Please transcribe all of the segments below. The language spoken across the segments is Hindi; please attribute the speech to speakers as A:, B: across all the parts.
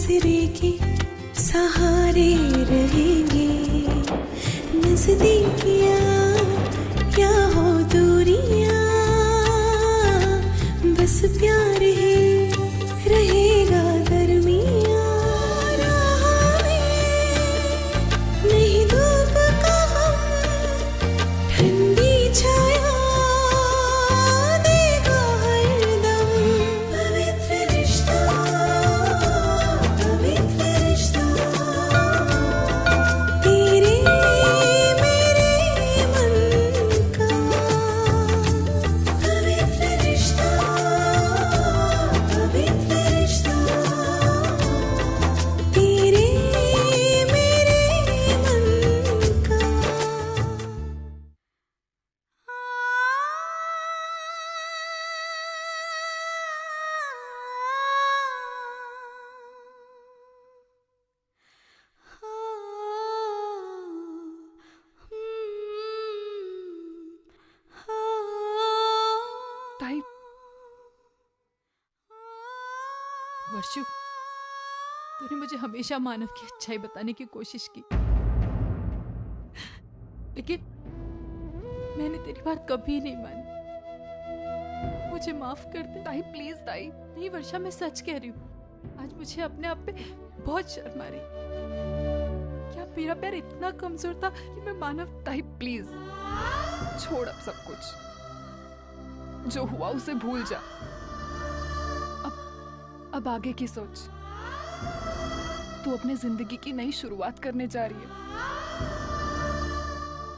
A: आसरे के सहारे रहेंगे, नजदीकियां क्या हो दूरियां, बस प्यार ही रहेगा दरमियां। राह में नहीं धूप का हम, ठंडी छाया देगा हरदम। पवित्र रिश्ता, पवित्र रिश्ता, तेरे मेरे मन का। पवित्र रिश्ता, पवित्र रिश्ता, तेरे मेरे मन का।
B: ताई, वर्षु, तूने मुझे हमेशा मानव की अच्छाई बताने की कोशिश की, लेकिन मैंने तेरी बात कभी नहीं मानी। मुझे माफ कर दे ताई, प्लीज ताई। नहीं वर्षा, मैं सच कह रही हूँ। आज मुझे अपने आप पे बहुत शर्म आ रही। क्या मेरा प्यार इतना कमजोर था कि मैं मानव?
C: ताई प्लीज छोड़ अब सब कुछ, जो हुआ उसे भूल जा। अब आगे की सोच। तू अपने जिंदगी की नई शुरुआत करने जा रही है।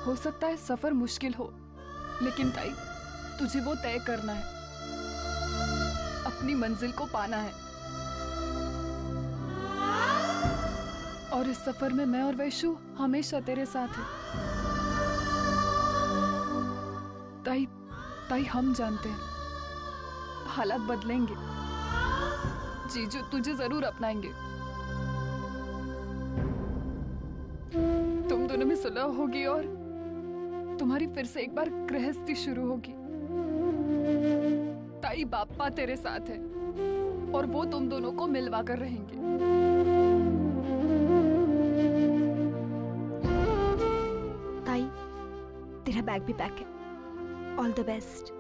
C: हो सकता है सफर मुश्किल हो, लेकिन ताई तुझे वो तय करना है, अपनी मंजिल को पाना है। और इस सफर में मैं और वैशु हमेशा तेरे साथ हैं। ताई हम जानते हैं हालात बदलेंगे, जीजू तुझे जरूर अपनाएंगे। तुम दोनों में सुलह होगी और तुम्हारी फिर से एक बार गृहस्थी शुरू होगी। ताई बाप्पा तेरे साथ है और वो तुम दोनों को मिलवा कर रहेंगे।
D: ताई, तेरा बैग भी पैक है। All the best.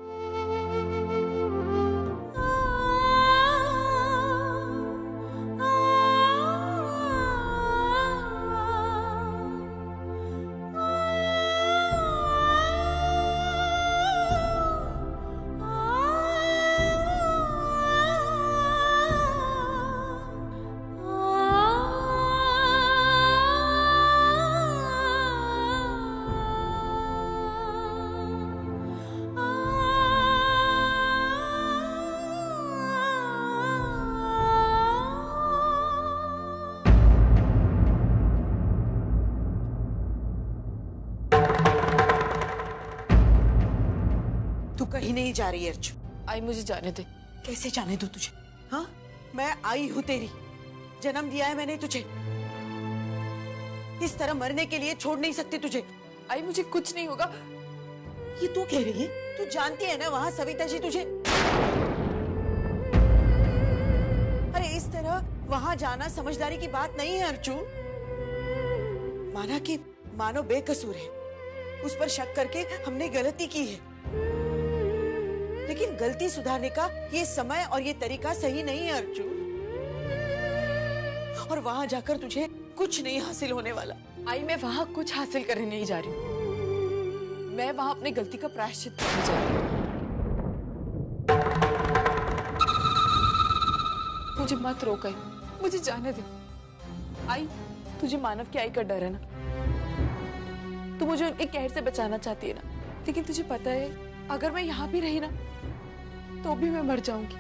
E: कहीं नहीं जा रही अर्जु।
F: आई, मुझे जाने दे।
E: कैसे जाने दूं तुझे? हाँ, मैं आई हूं तेरी, जन्म दिया है मैंने तुझे। इस तरह मरने के लिए छोड़ नहीं सकती तुझे।
F: आई, मुझे कुछ नहीं होगा।
E: ये तू कह रही है? तू जानती है ना वहां सविता जी तुझे। अरे इस तरह वहां जाना समझदारी की बात नहीं है अर्जु। माना कि मानो बेकसूर है, उस पर शक करके हमने गलती की है, लेकिन गलती सुधारने का ये समय और ये तरीका सही नहीं है अर्जुन। और वहां जाकर तुझे कुछ नहीं हासिल होने वाला।
F: आई, मैं वहां कुछ हासिल करने नहीं जा रही हूँ। मैं वहां अपनी गलती का प्रायश्चित करने जा रही हूँ। मुझे मत रोक आई, मुझे जाने दे। आई, तुझे मानव की आई का डर है ना? तू मुझे उनके कहर से बचाना चाहती है ना? लेकिन तुझे पता है अगर मैं यहाँ भी रही ना तो भी मैं मर जाऊंगी।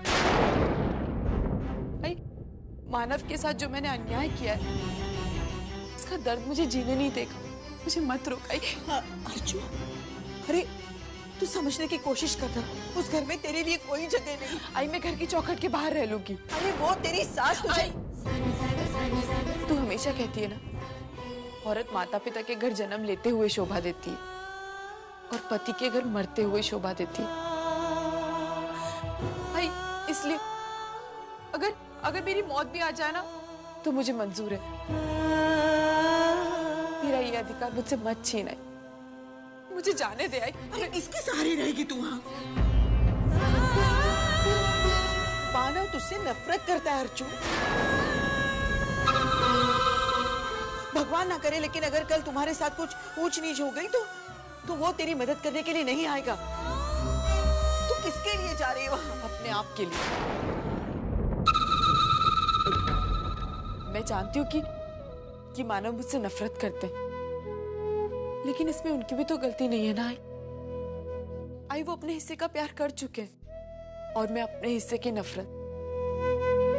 F: आई, मानव के साथ जो मैंने अन्याय किया है उसका दर्द मुझे जीने नहीं देगा। मुझे मत रोक आई।
E: हाँ, अर्जुन, अरे तू समझने की कोशिश करना, उस घर में तेरे लिए कोई जगह नहीं।
F: आई, मैं घर की चौखट के बाहर रह लूंगी।
E: अरे वो तेरी सास तुझे।
F: तू हमेशा कहती है ना, औरत माता पिता के घर जन्म लेते हुए शोभा देती है और पति के घर मरते हुए शोभा देती है। भाई, इसलिए अगर मेरी मौत भी आ जाए ना तो मुझे मंजूर है। मेरा ये अधिकार मुझसे मत छीन आई। मुझे जाने दे आई।
E: अरे किसके सहारे रहेगी तू वहां? मानव तुझसे नफरत करता है अर्जुन। भगवान ना करे, लेकिन अगर कल तुम्हारे साथ कुछ ऊंच नीच हो गई तो वो तेरी मदद करने के लिए नहीं आएगा। तू किसके लिए जा रही है वहां?
F: अपने आप के लिए। मैं जानती हूँ कि मानव मुझसे नफरत करते हैं, लेकिन इसमें उनकी भी तो गलती नहीं है ना। आई वो अपने हिस्से का प्यार कर चुके हैं और मैं अपने हिस्से की नफरत।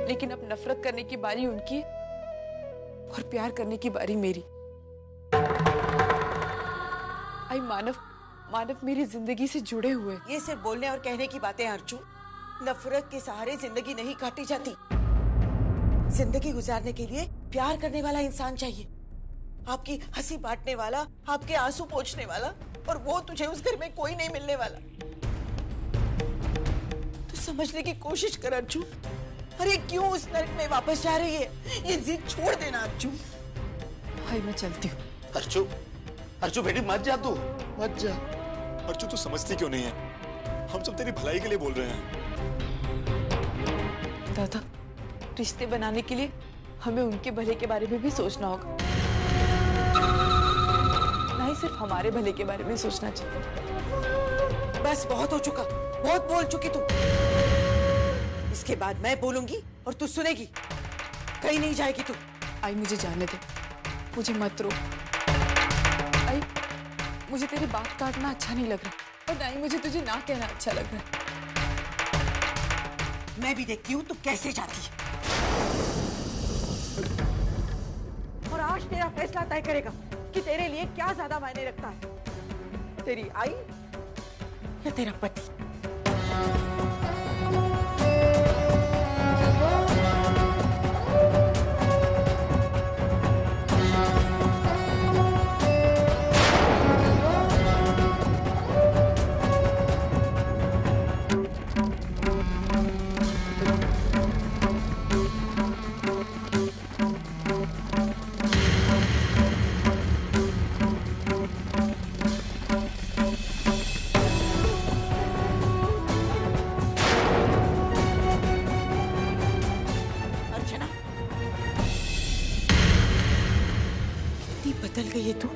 F: लेकिन अब नफरत करने की बारी उनकी है और प्यार करने की बारी मेरी। आई मानव मेरी जिंदगी से जुड़े हुए।
E: ये सिर्फ बोलने और कहने की बातें हैं अर्जुन। नफरत के सहारे जिंदगी नहीं काटी जाती। जिंदगी गुजारने के लिए प्यार करने वाला इंसान चाहिए, आपकी हंसी बांटने वाला, आपके आंसू पोंछने वाला, और वो तुझे उस घर में कोई नहीं मिलने वाला। तू समझने की कोशिश कर अर्जुन। अरे क्यों उस नरक में वापस जा रही है? ये जिद छोड़ देना अर्जुन।
F: भाई मैं चलती हूँ।
G: अर्जुन बेटी मत जा, तू मत जा। अर्जुन तू समझती क्यों नहीं है? हम सब तेरी भलाई के लिए बोल रहे हैं।
F: दादा, रिश्ते बनाने के लिए हमें उनके भले के बारे में भी सोचना होगा, ना ही सिर्फ हमारे भले के बारे में सोचना चाहिए।
E: बस बहुत हो चुका, बहुत बोल चुकी तू। इसके बाद मैं बोलूंगी और तू सुनेगी। कहीं नहीं जाएगी तू।
F: आई मुझे जाने दे, मुझे मत रोक। आई मुझे तेरी बात काटना अच्छा नहीं लग रहा, और ना ही मुझे तुझे ना कहना अच्छा लग रहा है।
E: मैं भी देखती हूँ तू कैसे जाती है, और आज तेरा फैसला तय करेगा कि तेरे लिए क्या ज्यादा मायने रखता है, तेरी आई या तेरा पति। बदल गई है तू।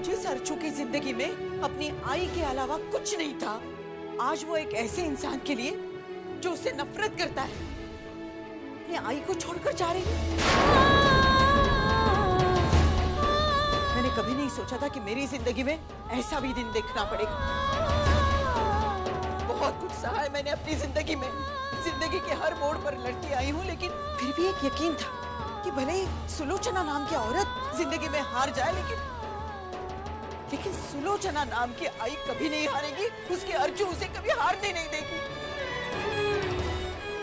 E: जिस अर्चू की जिंदगी में अपनी आई के अलावा कुछ नहीं था, आज वो एक ऐसे इंसान के लिए जो उससे नफरत करता है अपनी आई को छोड़कर जा रही है। मैंने कभी नहीं सोचा था कि मेरी जिंदगी में ऐसा भी दिन देखना पड़ेगा। बहुत कुछ सहा है मैंने अपनी जिंदगी में, जिंदगी के हर मोड़ पर लड़ती आई हूँ, लेकिन फिर भी एक यकीन था कि भले ही सुलोचना नाम की औरत जिंदगी में हार जाए, लेकिन सुलोचना नाम की आई कभी नहीं हारेगी। उसके अर्जु उसे कभी हारने नहीं देगी।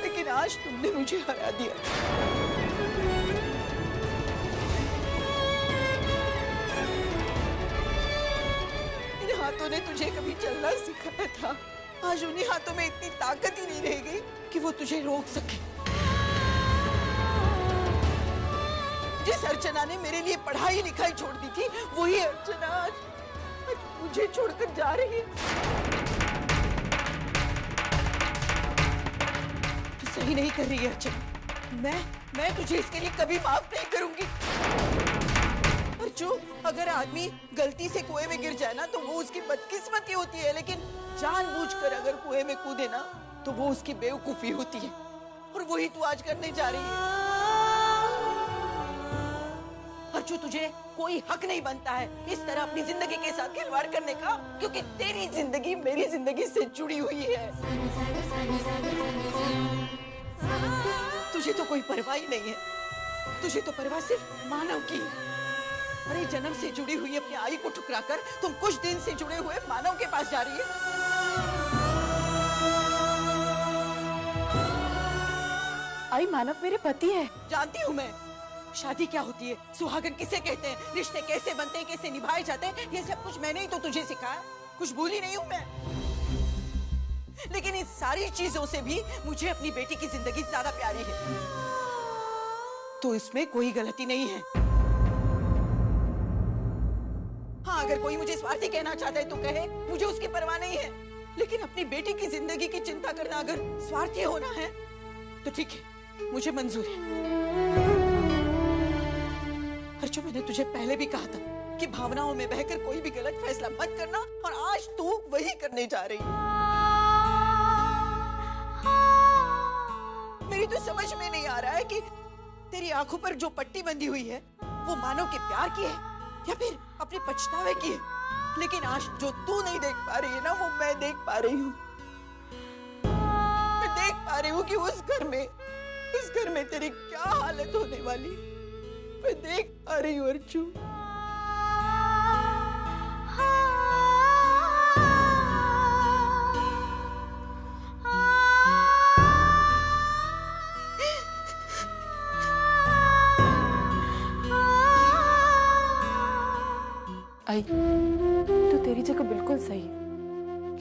E: लेकिन आज तुमने मुझे हरा दिया। इन हाथों ने तुझे कभी चलना सिखाया था, आज उन्हीं हाथों में इतनी ताकत ही नहीं रह गई कि वो तुझे रोक सके। जिस अर्चना ने मेरे लिए पढ़ाई लिखाई छोड़ दी थी, वही अर्चना आज मुझे छोड़कर जा रही है। तू सही नहीं कर रही है अर्चना। मैं तुझे इसके लिए कभी माफ नहीं करूंगी। और जो अगर आदमी गलती से कुएं में गिर जाए ना, तो वो उसकी बदकिस्मती होती है, लेकिन जानबूझकर अगर कुएं में कूदे ना, तो वो उसकी बेवकूफी होती है। और वही तू आज करने जा रही है। अर्जु, तुझे कोई हक नहीं बनता है इस तरह अपनी जिंदगी के साथ खिलवाड़ करने का, क्योंकि तेरी जिंदगी मेरी जिंदगी से जुड़ी हुई है। तुझे तो कोई परवाह ही नहीं है, तुझे तो परवाह सिर्फ मानव की। अरे जन्म से जुड़ी हुई अपनी आई को ठुकराकर तुम कुछ दिन से जुड़े हुए मानव के पास जा रही है।
F: आई मानव मेरे पति है।
E: जानती हूँ मैं। शादी क्या होती है, सुहागन किसे कहते हैं, रिश्ते कैसे बनते हैं, कैसे निभाए जाते हैं, ये सब कुछ मैंने ही तो तुझे सिखाया। कुछ भूली नहीं हूँ मैं। लेकिन इन सारी चीजों से भी मुझे अपनी बेटी की जिंदगी ज्यादा प्यारी है। तो इसमें कोई गलती नहीं है। हाँ, अगर कोई मुझे स्वार्थी कहना चाहता है तो कहे, मुझे उसकी परवाह नहीं है। लेकिन अपनी बेटी की जिंदगी की चिंता करना अगर स्वार्थी होना है तो ठीक है, मुझे मंजूर है। अर्चु, मैंने तुझे पहले भी कहा था कि भावनाओं में बहकर कोई भी गलत फैसला मत करना, और आज तू वही करने जा रही है। मेरी तो समझ में नहीं आ रहा है कि तेरी आंखों पर जो पट्टी बंधी हुई है वो मानव के प्यार की है या फिर अपने पछतावे की है। लेकिन आज जो तू नहीं देख पा रही है ना, वो मैं देख पा रही हूँ। मैं देख पा रही हूँ कि उस घर में तेरी क्या हालत होने वाली। मैं देख पा रही हूँ अर्चु।
F: आई, तो तेरी जगह बिल्कुल सही है,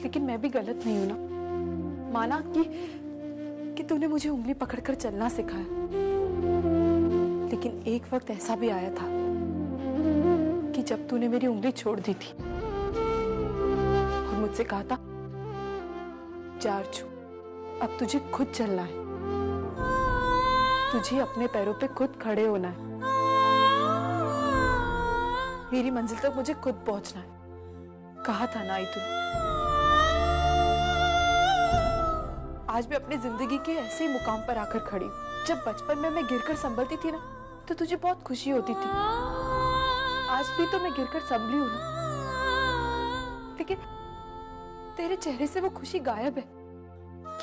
F: लेकिन मैं भी गलत नहीं हूं ना। माना कि तूने मुझे उंगली पकड़कर चलना सिखाया, लेकिन एक वक्त ऐसा भी आया था कि जब तूने मेरी उंगली छोड़ दी थी और मुझसे कहा था, जा अर्चु, अब तुझे खुद चलना है, तुझे अपने पैरों पे खुद खड़े होना है, मेरी मंजिल तक मुझे खुद पहुंचना है। कहा था ना आई तूने। आज मैं अपनी जिंदगी के ऐसे ही मुकाम पर आकर खड़ी हूं। जब बचपन में मैं गिरकर संभलती थी ना, तो तुझे बहुत खुशी होती थी। आज भी तो मैं गिरकर संभली हूं ना, लेकिन तेरे चेहरे से वो खुशी गायब है।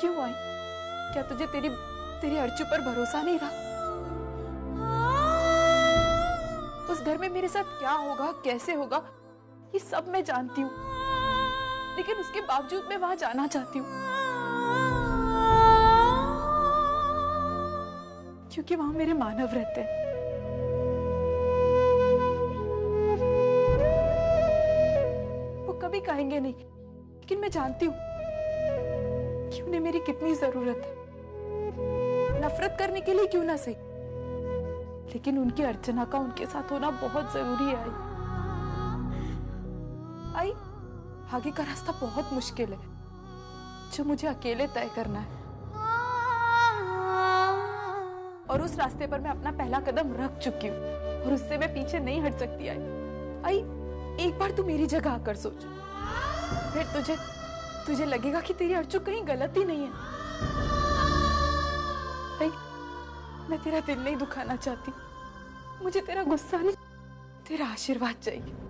F: क्यों आई? क्या तुझे तेरी अर्चु पर भरोसा नहीं रहा? उस घर में मेरे साथ क्या होगा, कैसे होगा, ये सब मैं जानती हूँ, लेकिन उसके बावजूद मैं वहां जाना चाहती हूँ, क्योंकि वहां मेरे मानव रहते हैं। वो कभी कहेंगे नहीं, लेकिन मैं जानती हूँ कि उन्हें मेरी कितनी जरूरत है। नफरत करने के लिए क्यों ना सही, लेकिन उनकी अर्चना का उनके साथ होना बहुत जरूरी है। आई, आगे का रास्ता बहुत मुश्किल है, जो मुझे अकेले तय करना है, और उस रास्ते पर मैं अपना पहला कदम रख चुकी हूँ, और उससे मैं पीछे नहीं हट सकती। आई, एक बार तू मेरी जगह आकर सोच, फिर तुझे लगेगा कि तेरी अर्चु कहीं गलत ही नहीं है। आई, मैं तेरा दिल नहीं दुखाना चाहती, मुझे तेरा गुस्सा नहीं, तेरा आशीर्वाद चाहिए।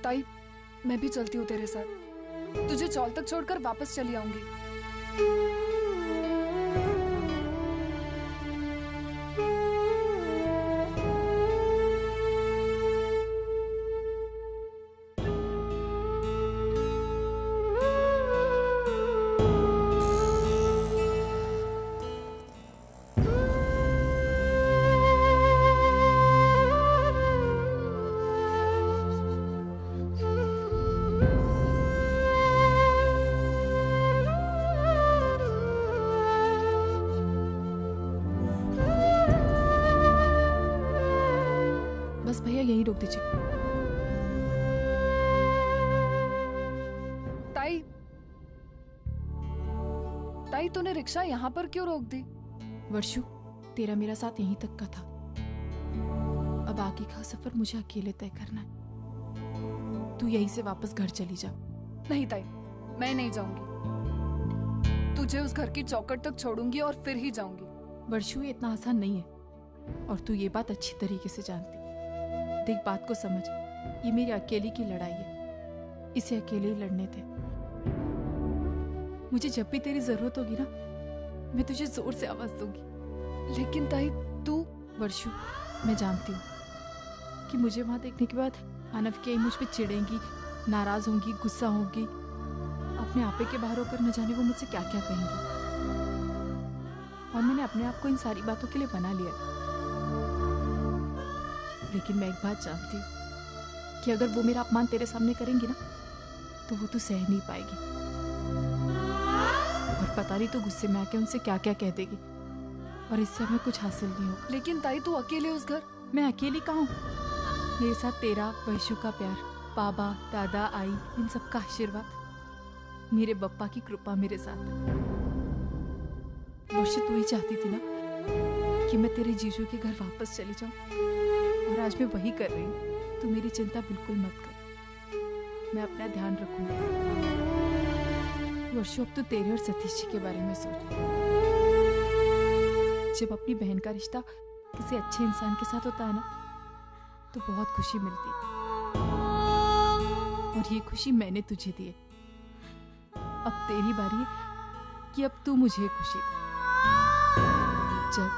C: ताई, मैं भी चलती हूँ तेरे साथ। तुझे चौल तक छोड़कर वापस चली आऊंगी।
B: कृपया यहीं रोक दीजिए।
C: ताई, ताई तूने रिक्शा यहाँ पर क्यों रोक दी?
B: वर्षु, तेरा मेरा साथ यहीं तक का था। अब आगे का सफर मुझे अकेले तय करना है। तू यहीं से वापस घर चली जा।
C: नहीं ताई, मैं नहीं जाऊंगी। तुझे उस घर की चौखट तक छोड़ूंगी और फिर ही जाऊंगी।
B: वर्षु, ये इतना आसान नहीं है और तू ये बात अच्छी तरीके से जानती। देख, बात को समझ, ये मेरी अकेली की लड़ाई है। इसे अकेले ही लड़ने थे। मुझे जब भी तेरी जरूरत होगी ना, मैं तुझे जोर से आवाज दूंगी।
C: लेकिन ताई तू...
B: वर्षु, मैं जानती हूँ कि मुझे वहां देखने के बाद मानव की मुझ पे चिढ़ेंगी, नाराज होंगी, गुस्सा होंगी, अपने आपे के बाहर होकर न जाने वो मुझसे क्या क्या कहेंगी। और मैंने अपने आप को इन सारी बातों के लिए बना लिया। लेकिन मैं एक बात जानती हूँ कि अगर वो मेरा अपमान तेरे सामने करेंगी ना, तो वो तू सह नहीं पाएगी। और पता नहीं तो गुस्से में आके उनसे क्या क्या कह देगी और इससे हमें कुछ हासिल नहीं होगा।
C: लेकिन ताई तू अकेले उस घर...
B: मैं अकेली कहाँ हूँ? मेरे साथ तेरा, वैशु का प्यार, बाबा, दादा, आई, इन सब का आशीर्वाद, मेरे बप्पा की कृपा मेरे साथ। वर्षा, तू ही चाहती थी ना कि मैं तेरे जीजू के घर वापस चली जाऊं, और आज मैं वही कर रही हूँ। तू मेरी चिंता बिल्कुल मत कर, मैं अपना ध्यान रखूंगी। वर्षा, अब तो तेरे और सतीश जी के बारे में सोच। जब अपनी बहन का रिश्ता किसी अच्छे इंसान के साथ होता है ना, तो बहुत खुशी मिलती है। और ये खुशी मैंने तुझे दी है। अब तेरी बारी है कि अब तू मुझे खुशी दे। चल,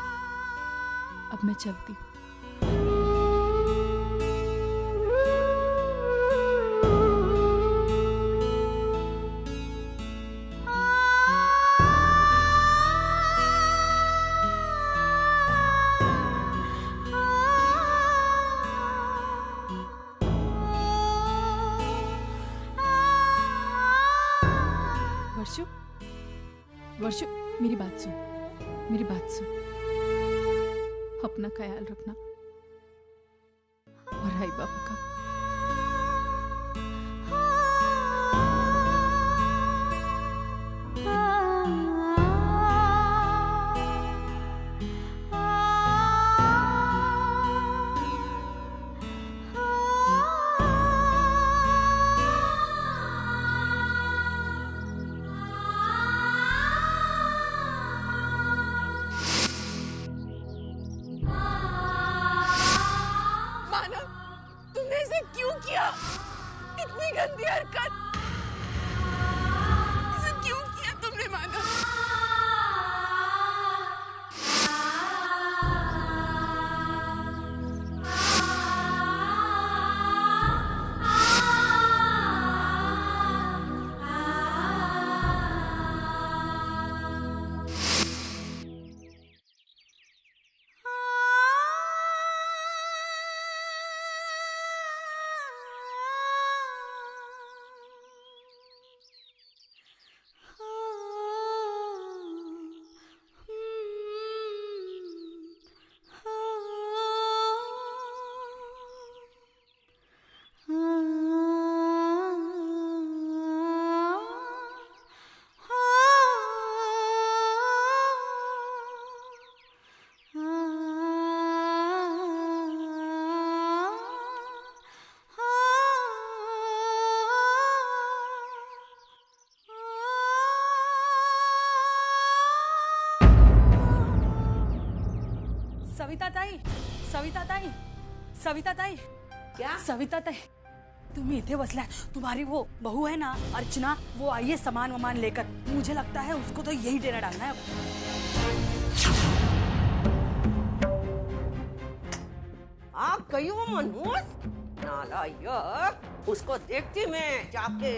B: अब मैं चलती हूँ। वर्षु, वर्षु, मेरी बात सुन, मेरी बात सुन। अपना ख्याल रखना और आई बाबा का।
F: इतनी गंदी हरकत इसे क्यों किया तुमने मानव?
H: सविता ताई, सविता ताई, सविता ताई,
E: क्या?
H: सविता ताई, तुम्ही इथे बसलाय. तुम्हारी वो बहू है ना अर्चना, वो आई है सामान वामान लेकर. मुझे लगता है उसको तो यही डेरा डालना है.
I: आप गई हो मनोज? नालायक, उसको देखती मैं जाके.